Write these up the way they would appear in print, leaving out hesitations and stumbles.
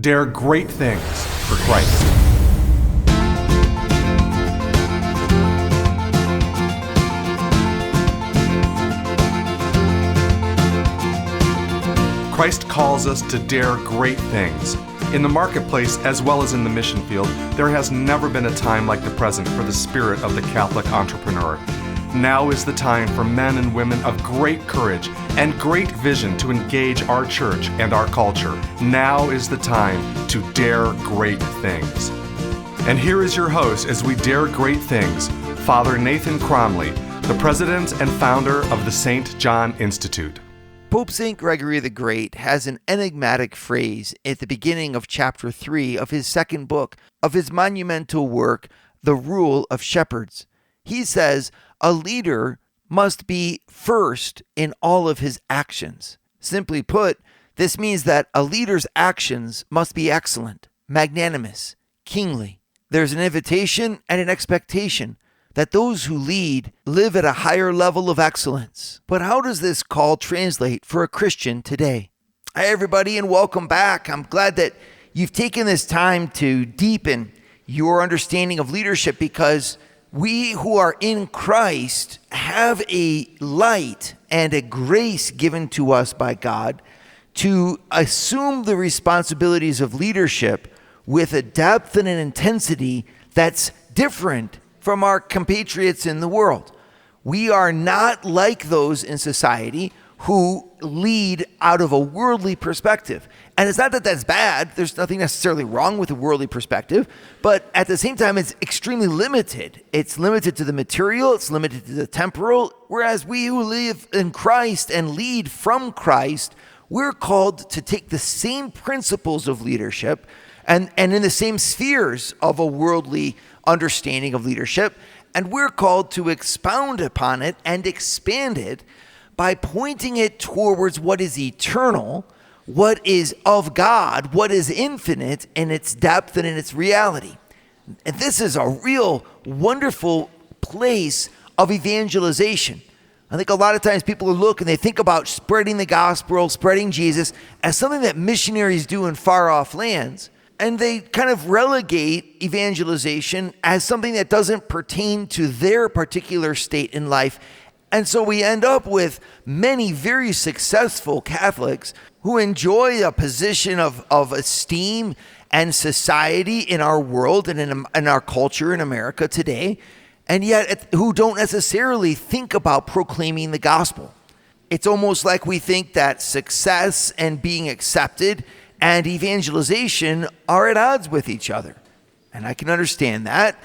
dare great things for Christ. Christ calls us to dare great things. In the marketplace, as well as in the mission field, there has never been a time like the present for the spirit of the Catholic entrepreneur. Now is the time for men and women of great courage and great vision to engage our church and our culture. Now is the time to dare great things. And here is your host as we dare great things, Father Nathan Cromley, the president and founder of the St. John Institute. Pope St. Gregory the Great has an enigmatic phrase at the beginning of chapter 3 of his second book of his monumental work, The Rule of Shepherds. He says, a leader must be first in all of his actions. Simply put, this means that a leader's actions must be excellent, magnanimous, kingly. There's an invitation and an expectation that those who lead live at a higher level of excellence. But how does this call translate for a Christian today? Hi, everybody, and welcome back. I'm glad that you've taken this time to deepen your understanding of leadership, because we who are in Christ have a light and a grace given to us by God to assume the responsibilities of leadership with a depth and an intensity that's different from our compatriots in the world. We are not like those in society who lead out of a worldly perspective. And it's not that that's bad. There's nothing necessarily wrong with a worldly perspective, but at the same time, it's extremely limited. It's limited to the material, it's limited to the temporal, whereas we who live in Christ and lead from Christ, we're called to take the same principles of leadership and in the same spheres of a worldly understanding of leadership, and we're called to expound upon it and expand it by pointing it towards what is eternal, what is of God, what is infinite in its depth and in its reality. And this is a real wonderful place of evangelization. I think a lot of times people look and they think about spreading the gospel, spreading Jesus, as something that missionaries do in far off lands. And they kind of relegate evangelization as something that doesn't pertain to their particular state in life. And so we end up with many very successful Catholics who enjoy a position of esteem and society in our world and in our culture in America today, and yet who don't necessarily think about proclaiming the gospel. It's almost like we think that success and being accepted and evangelization are at odds with each other. And I can understand that,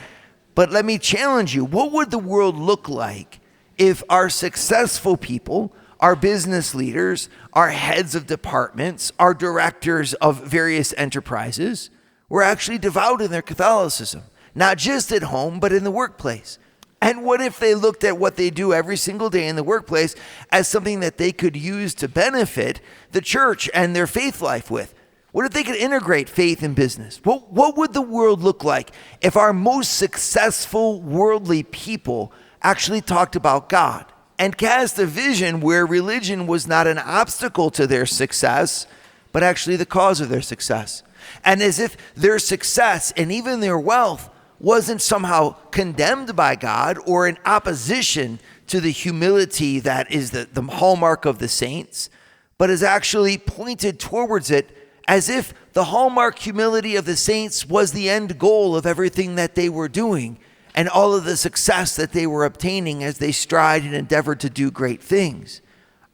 but let me challenge you. What would the world look like if our successful people, our business leaders, our heads of departments, our directors of various enterprises were actually devout in their Catholicism, not just at home, but in the workplace? And what if they looked at what they do every single day in the workplace as something that they could use to benefit the church and their faith life with? What if they could integrate faith and business? What would the world look like if our most successful worldly people actually talked about God and cast a vision where religion was not an obstacle to their success, but actually the cause of their success? And as if their success and even their wealth wasn't somehow condemned by God or in opposition to the humility that is the hallmark of the saints, but is actually pointed towards it, as if the hallmark humility of the saints was the end goal of everything that they were doing and all of the success that they were obtaining as they strived and endeavored to do great things.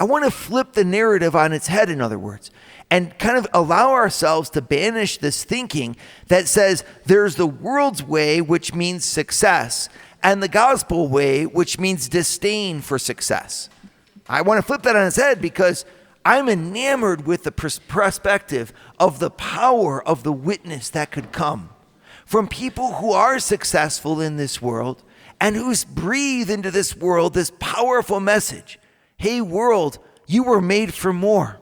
I want to flip the narrative on its head, in other words, and kind of allow ourselves to banish this thinking that says there's the world's way, which means success, and the gospel way, which means disdain for success. I want to flip that on its head because I'm enamored with the perspective of the power of the witness that could come from people who are successful in this world and who breathe into this world this powerful message. Hey, world, you were made for more.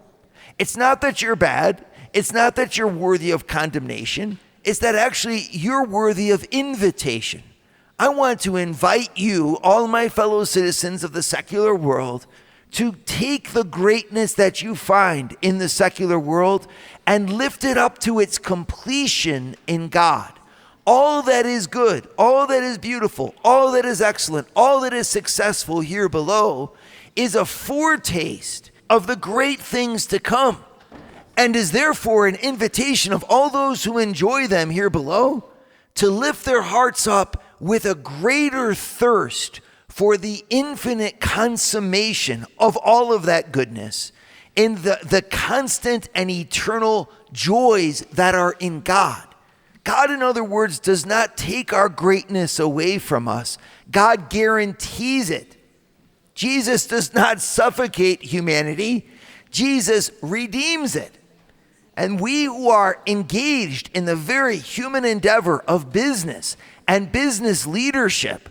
It's not that you're bad. It's not that you're worthy of condemnation. It's that actually you're worthy of invitation. I want to invite you, all my fellow citizens of the secular world, to take the greatness that you find in the secular world and lift it up to its completion in God. All that is good, all that is beautiful, all that is excellent, all that is successful here below is a foretaste of the great things to come, and is therefore an invitation of all those who enjoy them here below to lift their hearts up with a greater thirst for the infinite consummation of all of that goodness in the constant and eternal joys that are in God. God, in other words, does not take our greatness away from us. God guarantees it. Jesus does not suffocate humanity. Jesus redeems it. And we who are engaged in the very human endeavor of business and business leadership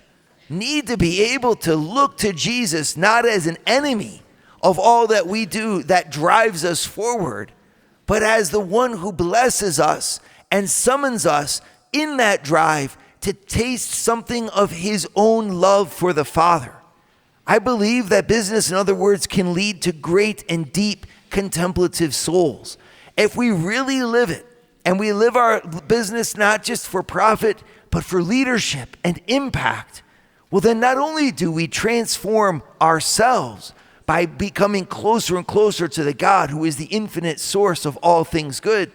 need to be able to look to Jesus not as an enemy of all that we do that drives us forward, but as the one who blesses us and summons us in that drive to taste something of his own love for the Father. I believe that business, in other words, can lead to great and deep contemplative souls. If we really live it, and we live our business not just for profit, but for leadership and impact, well, then not only do we transform ourselves by becoming closer and closer to the God who is the infinite source of all things good,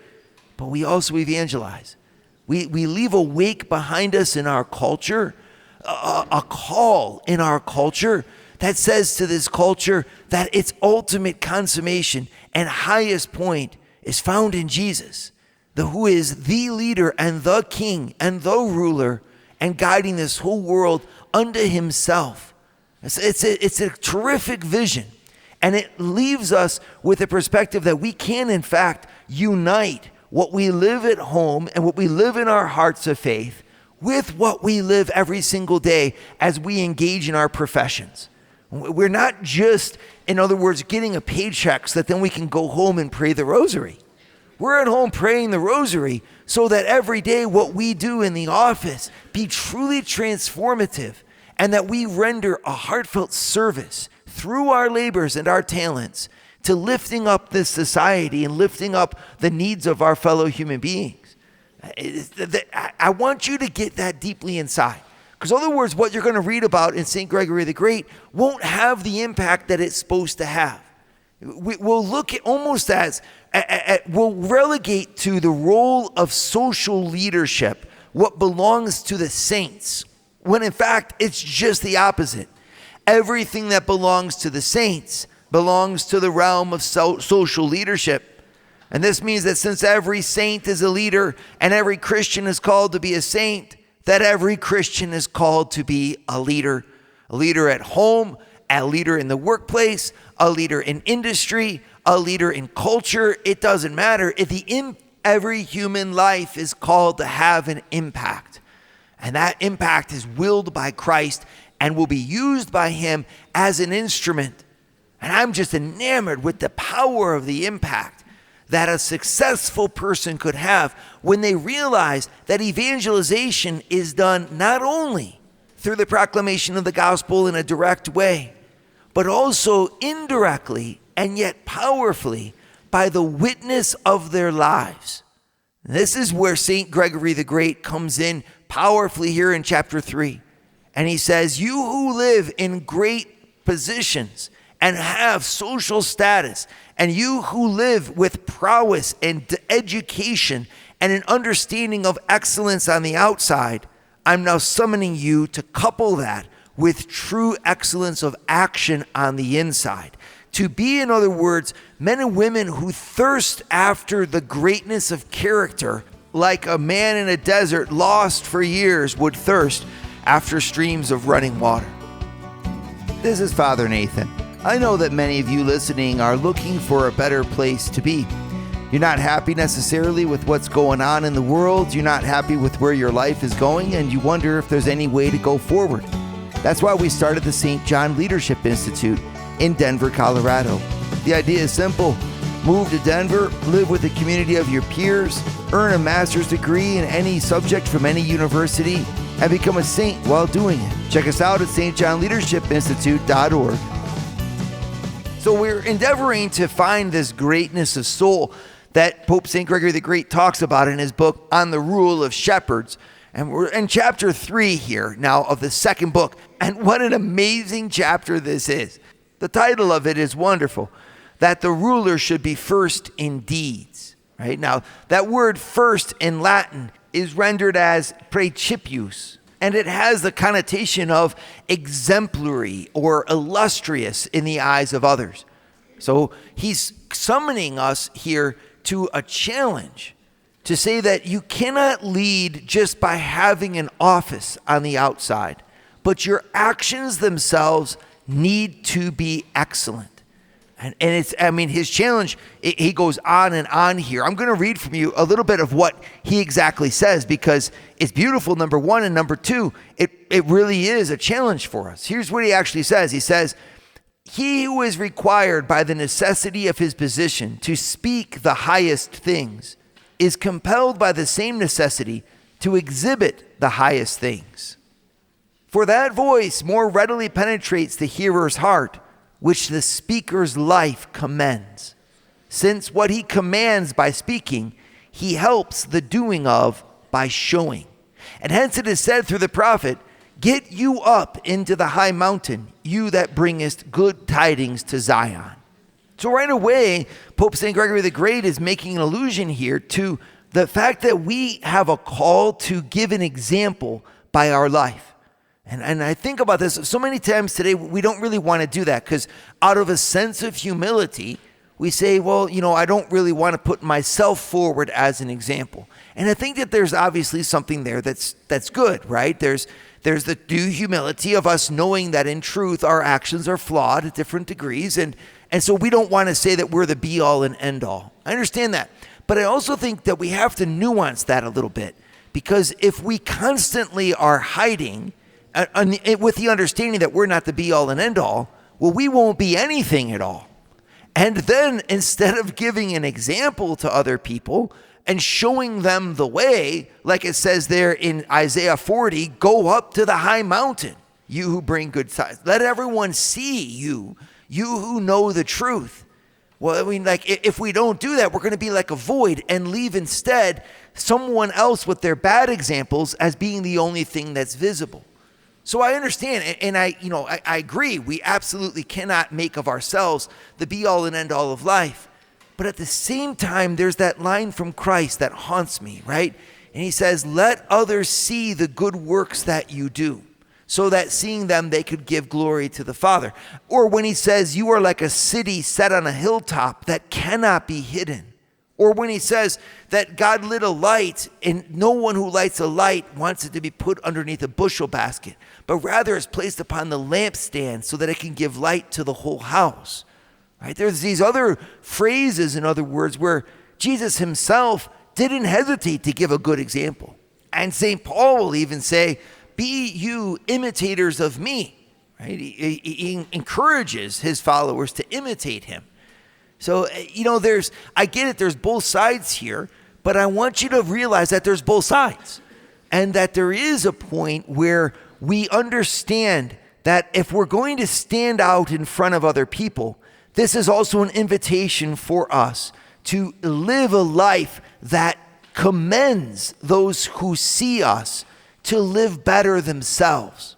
but we also evangelize. We leave a wake behind us in our culture, a call in our culture that says to this culture that its ultimate consummation and highest point is found in Jesus, who is the leader and the king and the ruler and guiding this whole world unto himself. It's a terrific vision, and it leaves us with a perspective that we can, in fact, unite what we live at home and what we live in our hearts of faith with what we live every single day as we engage in our professions. We're not just, in other words, getting a paycheck so that then we can go home and pray the rosary. We're at home praying the rosary so that every day what we do in the office be truly transformative, and that we render a heartfelt service through our labors and our talents to lifting up this society and lifting up the needs of our fellow human beings. I want you to get that deeply inside. Because in other words, what you're going to read about in St. Gregory the Great won't have the impact that it's supposed to have. We'll look at almost as, we'll relegate to the role of social leadership what belongs to the saints, when in fact it's just the opposite. Everything that belongs to the saints belongs to the realm of social leadership. And this means that since every saint is a leader and every Christian is called to be a saint, that every Christian is called to be a leader at home, a leader in the workplace, a leader in industry, a leader in culture. It doesn't matter. Every human life is called to have an impact. And that impact is willed by Christ and will be used by him as an instrument. And I'm just enamored with the power of the impact that a successful person could have when they realize that evangelization is done not only through the proclamation of the gospel in a direct way, but also indirectly and yet powerfully by the witness of their lives. This is where St. Gregory the Great comes in powerfully here in chapter 3. And he says, you who live in great positions and have social status, and you who live with prowess and education and an understanding of excellence on the outside, I'm now summoning you to couple that with true excellence of action on the inside. To be, in other words, men and women who thirst after the greatness of character, like a man in a desert lost for years would thirst after streams of running water. This is Father Nathan. I know that many of you listening are looking for a better place to be. You're not happy necessarily with what's going on in the world. You're not happy with where your life is going, and you wonder if there's any way to go forward. That's why we started the St. John Leadership Institute in Denver, Colorado. The idea is simple. Move to Denver, live with the community of your peers, earn a master's degree in any subject from any university, and become a saint while doing it. Check us out at stjohnleadershipinstitute.org. So we're endeavoring to find this greatness of soul that Pope St. Gregory the Great talks about in his book on the rule of shepherds. And we're in chapter 3 here now of the second book. And what an amazing chapter this is. The title of it is wonderful, that the ruler should be first in deeds. Right? Now, that word first in Latin is rendered as praecipius, and it has the connotation of exemplary or illustrious in the eyes of others. So he's summoning us here to a challenge to say that you cannot lead just by having an office on the outside, but your actions themselves need to be excellent. And it's, his challenge, he goes on and on here. I'm going to read from you a little bit of what he exactly says because it's beautiful, number one, and number two, it really is a challenge for us. Here's what he actually says. He says, he who is required by the necessity of his position to speak the highest things is compelled by the same necessity to exhibit the highest things. For that voice more readily penetrates the hearer's heart, which the speaker's life commends, since what he commands by speaking, he helps the doing of by showing. And hence it is said through the prophet, get you up into the high mountain, you that bringest good tidings to Zion. So right away, Pope St. Gregory the Great is making an allusion here to the fact that we have a call to give an example by our life. And I think about this so many times today, we don't really want to do that because out of a sense of humility, we say, well, I don't really want to put myself forward as an example. And I think that there's obviously something there that's good, right? There's the due humility of us knowing that in truth our actions are flawed at different degrees. And so we don't want to say that we're the be all and end all. I understand that. But I also think that we have to nuance that a little bit because if we constantly are hiding with the understanding that we're not the be all and end all, well, we won't be anything at all. And then instead of giving an example to other people and showing them the way, like it says there in Isaiah 40, go up to the high mountain, you who bring good tidings. Let everyone see you who know the truth. Well, if we don't do that, we're going to be like a void and leave instead someone else with their bad examples as being the only thing that's visible. So I understand, and I agree, we absolutely cannot make of ourselves the be-all and end-all of life. But at the same time, there's that line from Christ that haunts me, right? And he says, let others see the good works that you do, so that seeing them, they could give glory to the Father. Or when he says, you are like a city set on a hilltop that cannot be hidden. Or when he says that God lit a light and no one who lights a light wants it to be put underneath a bushel basket, but rather is placed upon the lampstand so that it can give light to the whole house. Right? There's these other phrases, in other words, where Jesus himself didn't hesitate to give a good example. And St. Paul will even say, be you imitators of me. Right? He encourages his followers to imitate him. So, I get it, there's both sides here, but I want you to realize that there's both sides. And that there is a point where we understand that if we're going to stand out in front of other people, this is also an invitation for us to live a life that commends those who see us to live better themselves.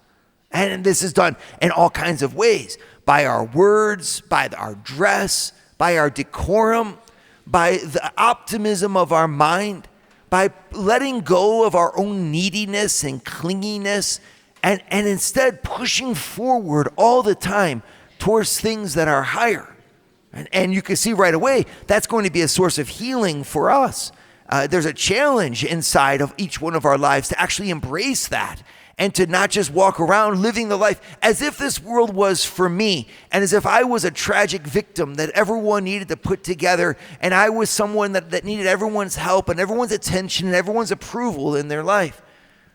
And this is done in all kinds of ways, by our words, by our dress, by our decorum, by the optimism of our mind, by letting go of our own neediness and clinginess, and instead pushing forward all the time towards things that are higher. And you can see right away, that's going to be a source of healing for us. There's a challenge inside of each one of our lives to actually embrace that and to not just walk around living the life as if this world was for me and as if I was a tragic victim that everyone needed to put together and I was someone that needed everyone's help and everyone's attention and everyone's approval in their life.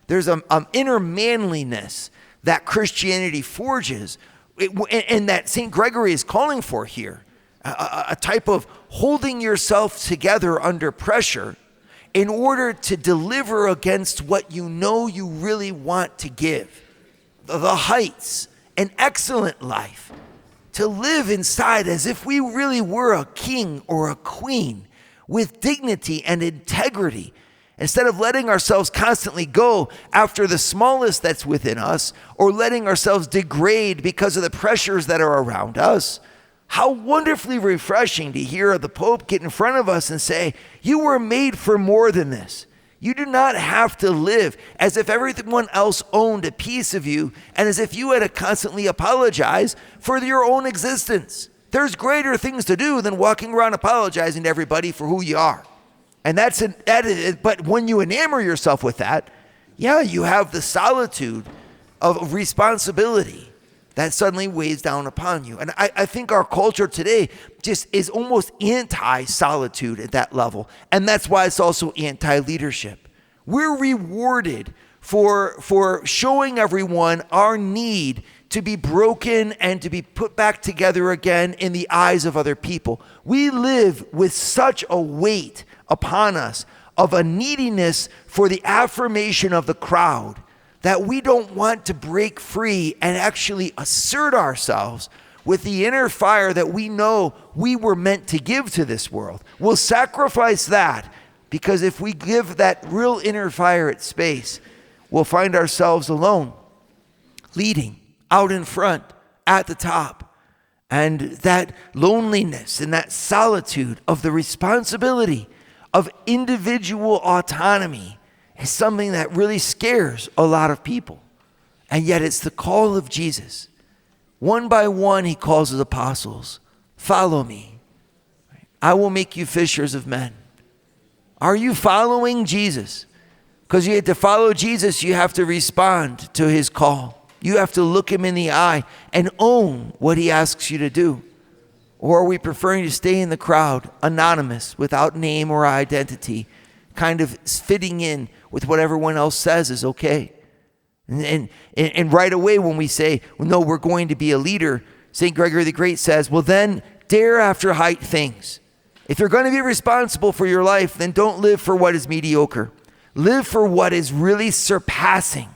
There's an inner manliness that Christianity forges and that St. Gregory is calling for here, a type of holding yourself together under pressure in order to deliver against what you know you really want to give, the heights, an excellent life, to live inside as if we really were a king or a queen with dignity and integrity, instead of letting ourselves constantly go after the smallest that's within us or letting ourselves degrade because of the pressures that are around us. How wonderfully refreshing to hear the Pope get in front of us and say, you were made for more than this. You do not have to live as if everyone else owned a piece of you and as if you had to constantly apologize for your own existence. There's greater things to do than walking around apologizing to everybody for who you are. And but when you enamor yourself with that, you have the solitude of responsibility that suddenly weighs down upon you. And I think our culture today just is almost anti-solitude at that level. And that's why it's also anti-leadership. We're rewarded for showing everyone our need to be broken and to be put back together again in the eyes of other people. We live with such a weight upon us of a neediness for the affirmation of the crowd that we don't want to break free and actually assert ourselves with the inner fire that we know we were meant to give to this world. We'll sacrifice that, because if we give that real inner fire its space, we'll find ourselves alone, leading out in front at the top. And that loneliness and that solitude of the responsibility of individual autonomy is something that really scares a lot of people. And yet it's the call of Jesus. One by one, he calls his apostles, follow me. I will make you fishers of men. Are you following Jesus? Because you have to follow Jesus, you have to respond to his call. You have to look him in the eye and own what he asks you to do. Or are we preferring to stay in the crowd, anonymous, without name or identity, kind of fitting in with what everyone else says is okay? And right away when we say, well, no, we're going to be a leader, St. Gregory the Great says, well then, dare after height things. If you're going to be responsible for your life, then don't live for what is mediocre. Live for what is really surpassing.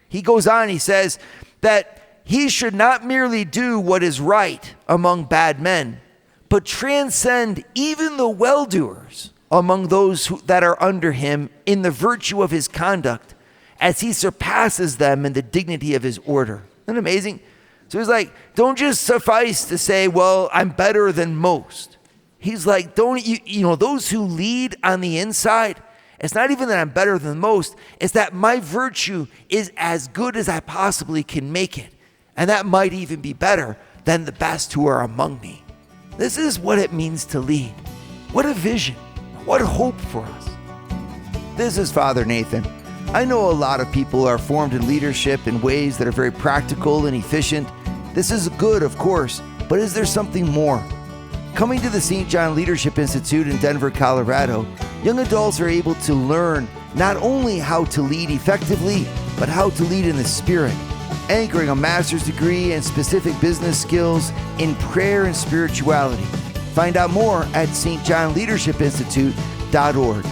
He goes on, he says that he should not merely do what is right among bad men, but transcend even the well-doers among those that are under him in the virtue of his conduct, as he surpasses them in the dignity of his order. Isn't that amazing? So he's like, don't just suffice to say, well, I'm better than most. He's like, don't you those who lead on the inside, it's not even that I'm better than most, it's that my virtue is as good as I possibly can make it. And that might even be better than the best who are among me. This is what it means to lead. What a vision. What hope for us. This is Father Nathan. I know a lot of people are formed in leadership in ways that are very practical and efficient. This is good, of course, but is there something more? Coming to the St. John Leadership Institute in Denver, Colorado, young adults are able to learn not only how to lead effectively, but how to lead in the Spirit, anchoring a master's degree and specific business skills in prayer and spirituality. Find out more at stjohnleadershipinstitute.org.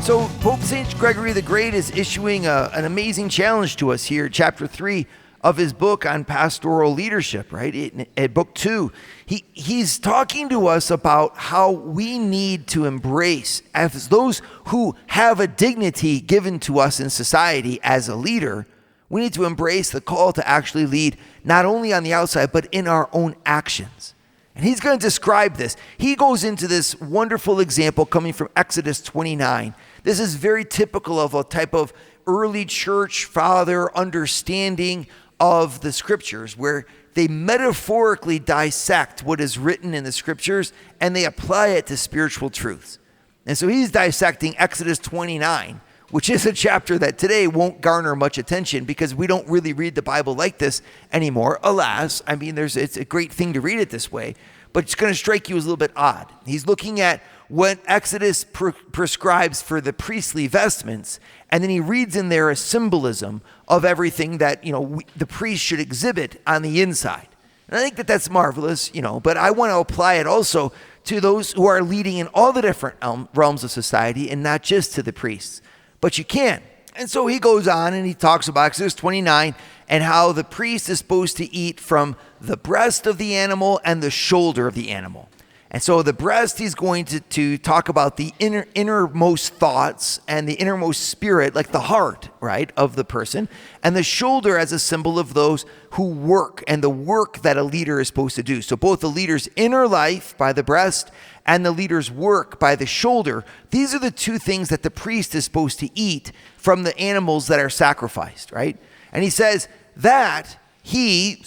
So Pope St. Gregory the Great is issuing an amazing challenge to us here, chapter 3 of his book on pastoral leadership, right? In book 2, he's talking to us about how we need to embrace, as those who have a dignity given to us in society as a leader, we need to embrace the call to actually lead not only on the outside, but in our own actions. And he's going to describe this. He goes into this wonderful example coming from Exodus 29. This is very typical of a type of early church father understanding of the scriptures, where they metaphorically dissect what is written in the scriptures and they apply it to spiritual truths. And so he's dissecting Exodus 29, which is a chapter that today won't garner much attention because we don't really read the Bible like this anymore. Alas, I mean, it's a great thing to read it this way, but it's going to strike you as a little bit odd. He's looking at what Exodus prescribes for the priestly vestments, and then he reads in there a symbolism of everything that, the priest should exhibit on the inside. And I think that that's marvelous, but I want to apply it also to those who are leading in all the different realms of society and not just to the priests. But you can. And so he goes on and he talks about Exodus 29 and how the priest is supposed to eat from the breast of the animal and the shoulder of the animal. And so the breast, he's going to talk about the innermost thoughts and the innermost spirit, like the heart, right, of the person. And the shoulder as a symbol of those who work and the work that a leader is supposed to do. So both the leader's inner life by the breast and the leader's work by the shoulder. These are the two things that the priest is supposed to eat from the animals that are sacrificed, right? And he says that you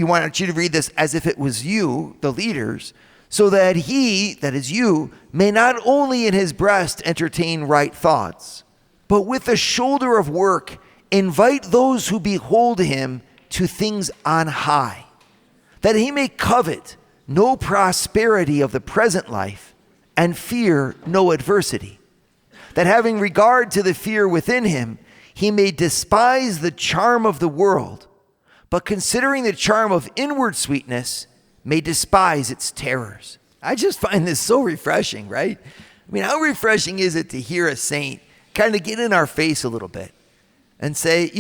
want you to read this as if it was you, the leaders, so that he, that is you, may not only in his breast entertain right thoughts, but with the shoulder of work invite those who behold him to things on high, that he may covet no prosperity of the present life and fear no adversity, that having regard to the fear within him, he may despise the charm of the world, but considering the charm of inward sweetness, may despise its terrors. I just find this so refreshing, right? I mean, how refreshing is it to hear a saint kind of get in our face a little bit and say,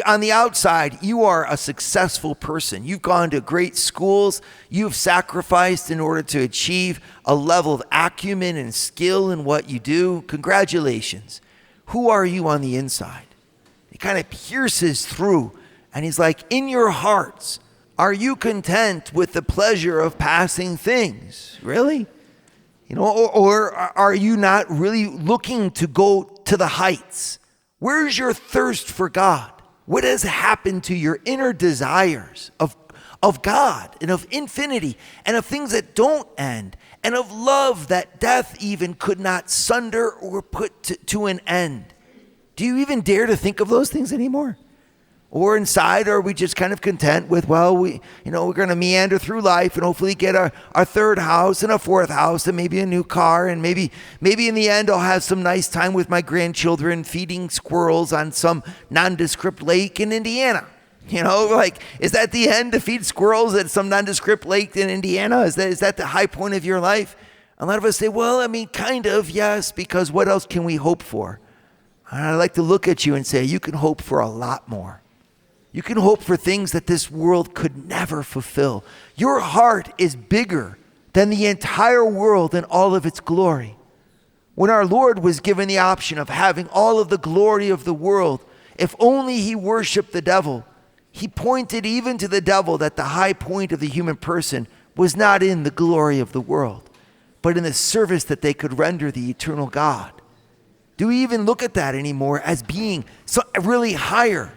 on the outside, you are a successful person. You've gone to great schools. You've sacrificed in order to achieve a level of acumen and skill in what you do. Congratulations. Who are you on the inside? He kind of pierces through, and he's like, in your hearts, are you content with the pleasure of passing things? Really? Or are you not really looking to go to the heights? Where's your thirst for God? What has happened to your inner desires of God and of infinity and of things that don't end and of love that death even could not sunder or put to an end? Do you even dare to think of those things anymore? Or inside, are we just kind of content with, we're going to meander through life and hopefully get our third house and a fourth house and maybe a new car, and maybe in the end I'll have some nice time with my grandchildren feeding squirrels on some nondescript lake in Indiana. Is that the end, to feed squirrels at some nondescript lake in Indiana? Is that the high point of your life? A lot of us say, kind of, yes, because what else can we hope for? And I'd like to look at you and say, you can hope for a lot more. You can hope for things that this world could never fulfill. Your heart is bigger than the entire world and all of its glory. When our Lord was given the option of having all of the glory of the world, if only he worshiped the devil, he pointed even to the devil that the high point of the human person was not in the glory of the world, but in the service that they could render the eternal God. Do we even look at that anymore as being really higher?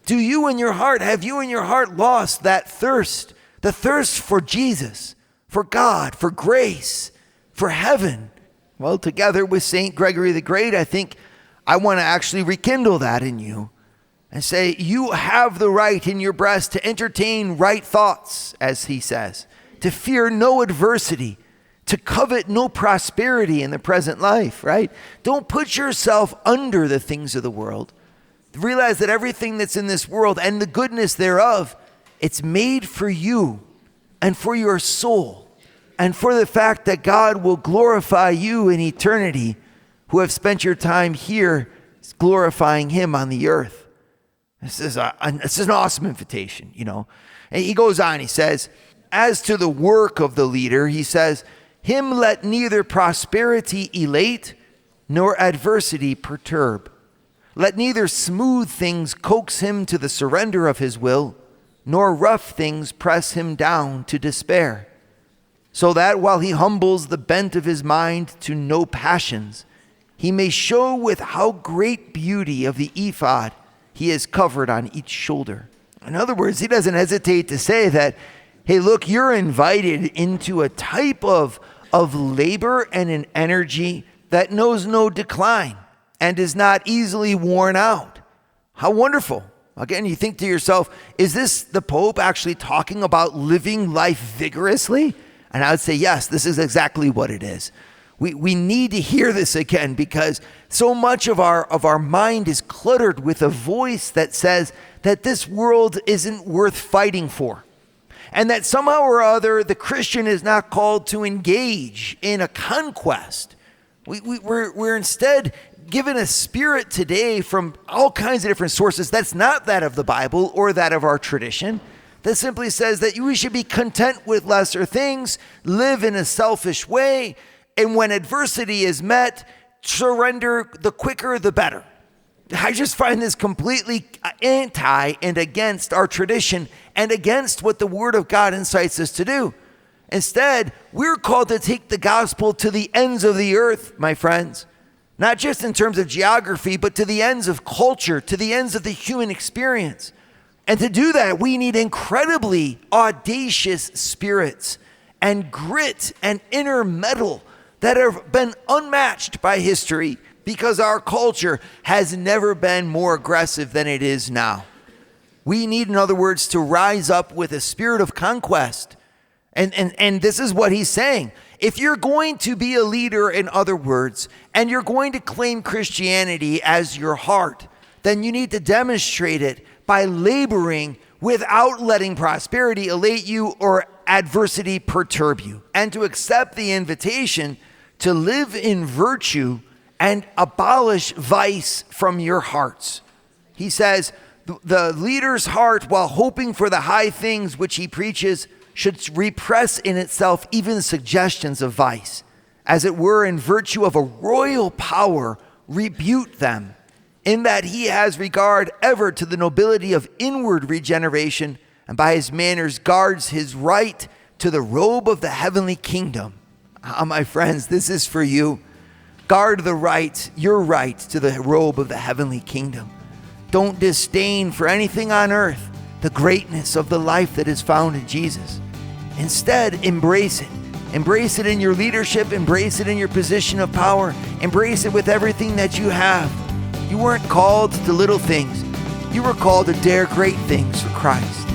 Have you in your heart lost that thirst, the thirst for Jesus, for God, for grace, for heaven? Well, together with St. Gregory the Great, I think I want to actually rekindle that in you and say, you have the right in your breast to entertain right thoughts, as he says, to fear no adversity, to covet no prosperity in the present life, right? Don't put yourself under the things of the world. Realize that everything that's in this world and the goodness thereof, it's made for you and for your soul and for the fact that God will glorify you in eternity, who have spent your time here glorifying him on the earth. This is an awesome invitation, And he goes on, he says, as to the work of the leader, he says, him let neither prosperity elate nor adversity perturb. Let neither smooth things coax him to the surrender of his will, nor rough things press him down to despair. So that while he humbles the bent of his mind to no passions, he may show with how great beauty of the ephod he is covered on each shoulder. In other words, he doesn't hesitate to say that, hey, look, you're invited into a type of labor and an energy that knows no decline and is not easily worn out. How wonderful. Again, you think to yourself, is this the Pope actually talking about living life vigorously? And I would say, yes, this is exactly what it is. We need to hear this again, because so much of our mind is cluttered with a voice that says that this world isn't worth fighting for. And that somehow or other, the Christian is not called to engage in a conquest We're instead given a spirit today from all kinds of different sources that's not that of the Bible or that of our tradition, that simply says that we should be content with lesser things, live in a selfish way, and when adversity is met, surrender the quicker the better. I just find this completely anti and against our tradition and against what the Word of God incites us to do. Instead, we're called to take the gospel to the ends of the earth, my friends. Not just in terms of geography, but to the ends of culture, to the ends of the human experience. And to do that, we need incredibly audacious spirits and grit and inner mettle that have been unmatched by history, because our culture has never been more aggressive than it is now. We need, in other words, to rise up with a spirit of conquest. And this is what he's saying. If you're going to be a leader, in other words, and you're going to claim Christianity as your heart, then you need to demonstrate it by laboring without letting prosperity elate you or adversity perturb you, and to accept the invitation to live in virtue and abolish vice from your hearts. He says, the leader's heart, while hoping for the high things which he preaches, should repress in itself even suggestions of vice, as it were in virtue of a royal power, rebuke them, in that he has regard ever to the nobility of inward regeneration, and by his manners guards his right to the robe of the heavenly kingdom. My friends, this is for you. Guard the right, your right to the robe of the heavenly kingdom. Don't disdain for anything on earth the greatness of the life that is found in Jesus. Instead, embrace it. Embrace it in your leadership. Embrace it in your position of power. Embrace it with everything that you have. You weren't called to little things. You were called to dare great things for Christ.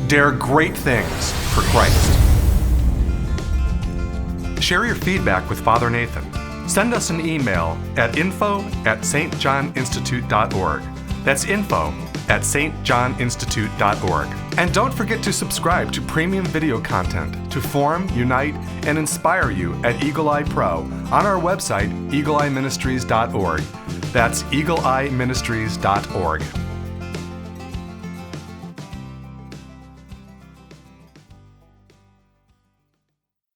Dare great things for Christ. Share your feedback with Father Nathan. Send us an email at info@stjohninstitute.org. That's info@stjohninstitute.org. And don't forget to subscribe to premium video content to form, unite, and inspire you at Eagle Eye Pro on our website, eagleeyeministries.org. That's eagleeyeministries.org.